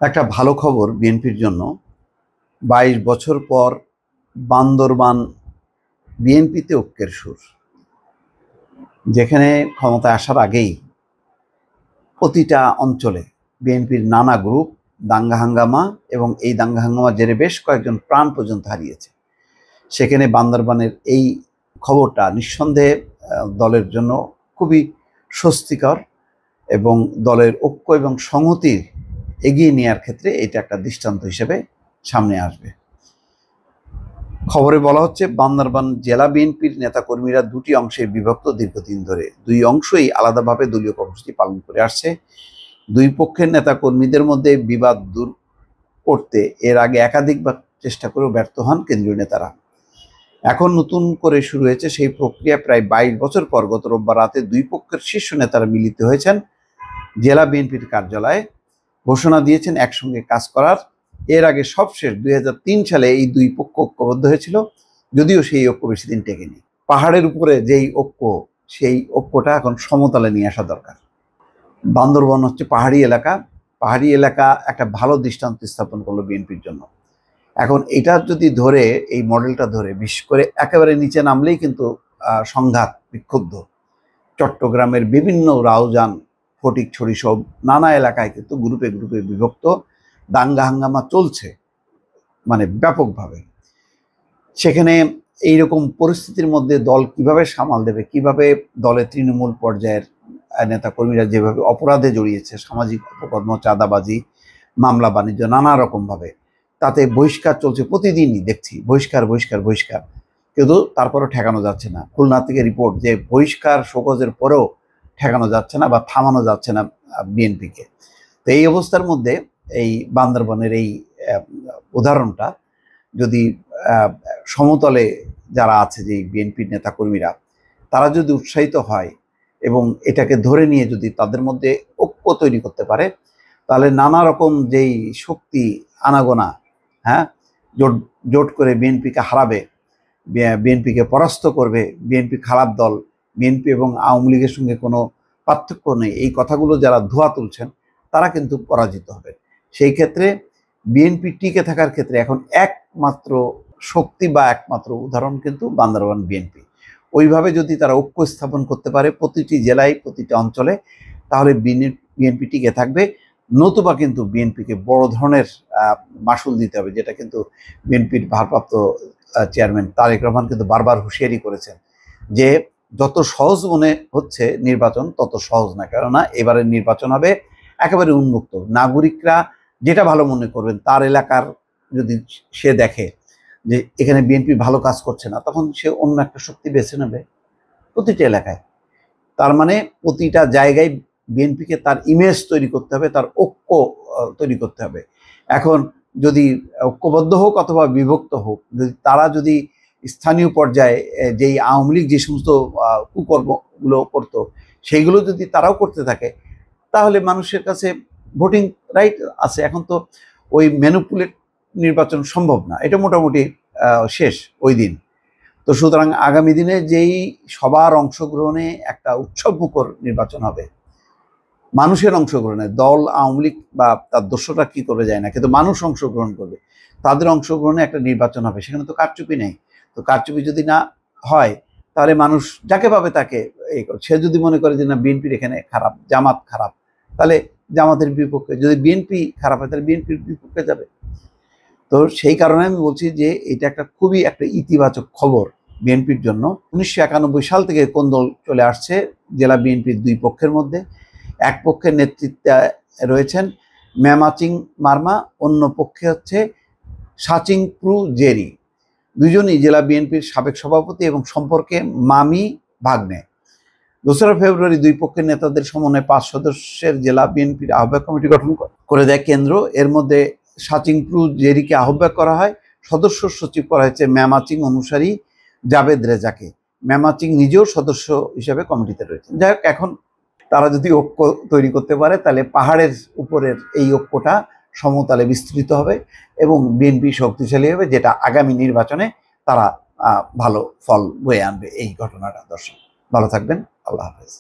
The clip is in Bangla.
একটা ভালো খবর বিএনপির জন্য। ২২ বছর পর বান্দরবান বিএনপিতে ঐক্যের সুর। যেখানে ক্ষমতায় আসার আগেই প্রতিটা অঞ্চলে বিএনপির নানা গ্রুপ দাঙ্গা হাঙ্গামা এবং এই দাঙ্গা হাঙ্গামার জেরে বেশ কয়েকজন প্রাণ পর্যন্ত হারিয়েছে। সেখানে বান্দরবানের এই খবরটা নিঃসন্দেহে দলের জন্য খুবই স্বস্তিকর এবং দলের ঐক্য এবং সংহতি এগিয়ে নেওয়ার ক্ষেত্রে এটা একটা দৃষ্টান্ত হিসেবে সামনে আসবে। খবরে বলা হচ্ছে বান্দরবান জেলা বিএনপির নেতাকর্মীরা দুটি অংশে বিভক্ত দীর্ঘদিন ধরে। দুই অংশই আলাদাভাবে দলীয় কর্মসূচি পালন করে আসছে। দুই পক্ষের নেতাকর্মীদের মধ্যে বিবাদ দূর করতে এর আগে একাধিকবার চেষ্টা করেও ব্যর্থ হন কেন্দ্রীয় নেতারা। এখন নতুন করে শুরু হয়েছে সেই প্রক্রিয়া। প্রায় ২২ বছর পর গত রোববার রাতে দুই পক্ষের শীর্ষ নেতারা মিলিত হয়েছেন জেলা বিএনপির কার্যালয়ে, ঘোষণা দিয়েছেন একসঙ্গে কাজ করার। এর আগে সবশেষ ২০০৩ সালে এই দুই পক্ষ ঐক্যবদ্ধ হয়েছিল, যদিও সেই ঐক্য বেশি দিন টেকেনি। পাহাড়ের উপরে যেই ঐক্য, সেই ঐক্যটা এখন সমতলে নিয়ে আসা দরকার। বান্দরবান হচ্ছে পাহাড়ি এলাকা। পাহাড়ি এলাকা একটা ভালো দৃষ্টান্ত স্থাপন করলো বিএনপির জন্য। এখন এটা যদি ধরে, এই মডেলটা ধরে, বিশেষ করে একেবারে নিচে নামলেই কিন্তু সংঘাত, বিক্ষুব্ধ। চট্টগ্রামের বিভিন্ন রাউজান, ফটিকছড়ি সব নানা এলাকায় কিন্তু গ্রুপে গ্রুপে বিভক্ত দাঙ্গা হাঙ্গামা চলছে, মানে ব্যাপকভাবে। সেখানে এইরকম পরিস্থিতির মধ্যে দল কিভাবে সামাল দেবে, কিভাবে দলের তৃণমূল পর্যায়ের নেতাকর্মীরা যেভাবে অপরাধে জড়িয়েছে, সামাজিক অপকর্ম, চাঁদাবাজি, মামলা বাণিজ্য নানা রকমভাবে, তাতে বহিষ্কার চলছে, প্রতিদিনই দেখছি বহিষ্কার বহিষ্কার বহিষ্কার, কিন্তু তারপরেও ঠেকানো যাচ্ছে না। খুলনা থেকে রিপোর্ট যে বহিষ্কার শোকজের পরেও ঠেকানো যাচ্ছে না বা থামানো যাচ্ছে না বিএনপিকে। তো এই অবস্থার মধ্যে এই বান্দরবানের এই উদাহরণটা যদি সমতলে যারা আছে, যে বিএনপির নেতাকর্মীরা, তারা যদি উৎসাহিত হয় এবং এটাকে ধরে নিয়ে যদি তাদের মধ্যে ঐক্য তৈরি করতে পারে, তাহলে নানা রকম যেই শক্তি আনাগোনা, জোট জোট করে বিএনপিকে হারাবে, বিএনপিকে পরাস্ত করবে, বিএনপি খারাপ দল, বিএনপি এবং আওয়ামী লীগের সঙ্গে কোনো পার্থক্য নেই, এই কথাগুলো যারা ধোয়া তুলছেন তারা কিন্তু পরাজিত হবে। সেই ক্ষেত্রে বিএনপি টিকে থাকার ক্ষেত্রে এখন একমাত্র শক্তি বা একমাত্র উদাহরণ কিন্তু বান্দরবান বিএনপি। ওইভাবে যদি তারা ঐক্য স্থাপন করতে পারে প্রতিটি জেলায়, প্রতিটি অঞ্চলে, তাহলে বিএনপি টিকে থাকবে। নতুবা কিন্তু বিএনপিকে বড় ধরনের মাসুল দিতে হবে, যেটা কিন্তু বিএনপির ভারপ্রাপ্ত চেয়ারম্যান তারেক রহমান কিন্তু বারবার হুঁশিয়ারি করেছেন যে যত সহজ মনে হচ্ছে নির্বাচন, তত সহজ না। কেননা এবারের নির্বাচন হবে একেবারে উন্মুক্ত। নাগরিকরা যেটা ভালো মনে করবেন, তার এলাকার যদি সে দেখে যে এখানে বিএনপি ভালো কাজ করছে না, তখন সে অন্য একটা শক্তি বেছে নেবে প্রতিটা এলাকায়। তার মানে প্রতিটা জায়গায় বিএনপিকে তার ইমেজ তৈরি করতে হবে, তার ঐক্য তৈরি করতে হবে। এখন যদি ঐক্যবদ্ধ হোক অথবা বিভক্ত হোক, তারা যদি স্থানীয় পর্যায়ে যেই আওয়ামী লীগ যে সমস্ত কুকর্মগুলো করতো, সেইগুলো যদি তারাও করতে থাকে, তাহলে মানুষের কাছে ভোটিং রাইট আছে। এখন তো ওই ম্যানিপুলেট নির্বাচন সম্ভব না, এটা মোটামুটি শেষ ওই দিন। তো সুতরাং আগামী দিনে যেই সবার অংশগ্রহণে একটা উৎসবমুখর নির্বাচন হবে, মানুষের অংশগ্রহণে, দল আওয়ামী লীগ বা তার দোষরা কি করবে যায় না, কিন্তু মানুষ অংশগ্রহণ করবে, তাদের অংশগ্রহণে একটা নির্বাচন হবে। সেখানে তো কারচুপি নেই। তো কারচুপি যদি না হয়, তাহলে মানুষ যাকে পাবে তাকে সে যদি মনে করে যে না বিএনপির এখানে খারাপ, জামাত খারাপ, তাহলে জামাতের বিপক্ষে। যদি বিএনপি খারাপ হয়, তাহলে বিএনপির বিপক্ষে যাবে। তো সেই কারণে আমি বলছি যে এটা একটা খুবই একটা ইতিবাচক খবর বিএনপির জন্য। ১৯৯১ সাল থেকে কোন্দল চলে আসছে জেলা বিএনপির দুই পক্ষের মধ্যে। এক পক্ষের নেতৃত্বে রয়েছেন মেমাচিং মার্মা, অন্য পক্ষে হচ্ছে সাচিংপ্রু জেরি। দুজনই জেলা বিএনপির সাবেক সভাপতি এবং সম্পর্কে মামি ভাগ্নে। ২রা ফেব্রুয়ারি দুই পক্ষের নেতাদের সমন্বয়ে ৫ সদস্যের জেলা বিএনপির আহ্বায়ক কমিটি গঠন করে দেয় কেন্দ্র। এর মধ্যে সাচিংপ্রু জেরিকে আহ্বায়ক করা হয়, সদস্য সচিব করা হয়েছে মেমাচিং অনুসারী জাবেদ রেজাকে। মেমাচিং নিজেও সদস্য হিসেবে কমিটিতে রয়েছেন। যাই হোক, এখন তারা যদি ঐক্য তৈরি করতে পারে, তাহলে পাহাড়ের উপরের এই ঐক্যটা সমতলে বিস্তৃত হবে এবং বিএনপি শক্তিশালী হবে, যেটা আগামী নির্বাচনে তারা ভালো ফল বয়ে আনবে। এই ঘটনাটা দর্শক ভালো থাকবেন। আল্লাহ হাফেজ।